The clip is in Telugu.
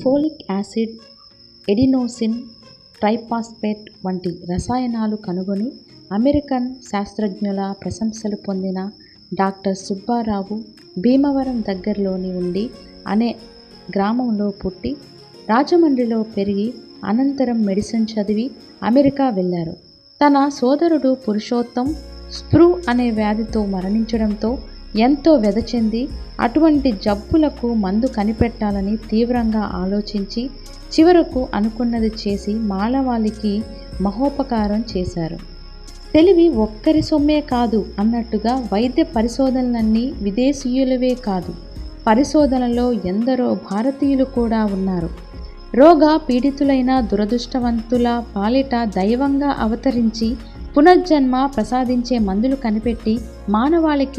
ఫోలిక్ యాసిడ్, ఎడినోసిన్ ట్రైఫాస్ఫేట్ వంటి రసాయనాలు కనుగొని అమెరికన్ శాస్త్రజ్ఞుల ప్రశంసలు పొందిన డాక్టర్ సుబ్బారావు భీమవరం దగ్గరలోని ఉండి అనే గ్రామంలో పుట్టి రాజమండ్రిలో పెరిగి అనంతరం మెడిసిన్ చదివి అమెరికా వెళ్ళారు. తన సోదరుడు పురుషోత్తం స్ప్రూ అనే వ్యాధితో మరణించడంతో ఎంతో వ్యధ చెంది అటువంటి జబ్బులకు మందు కనిపెట్టాలని తీవ్రంగా ఆలోచించి చివరకు అనుకున్నది చేసి మానవాళికి మహోపకారం చేశారు. తెలివి ఒక్కరి సొమ్మే కాదు అన్నట్టుగా వైద్య పరిశోధనలన్నీ విదేశీయులవే కాదు, పరిశోధనలో ఎందరో భారతీయులు కూడా ఉన్నారు. రోగ పీడితులైన దురదృష్టవంతుల పాలిట దైవంగా అవతరించి పునర్జన్మ ప్రసాదించే మందులు కనిపెట్టి మానవాళికి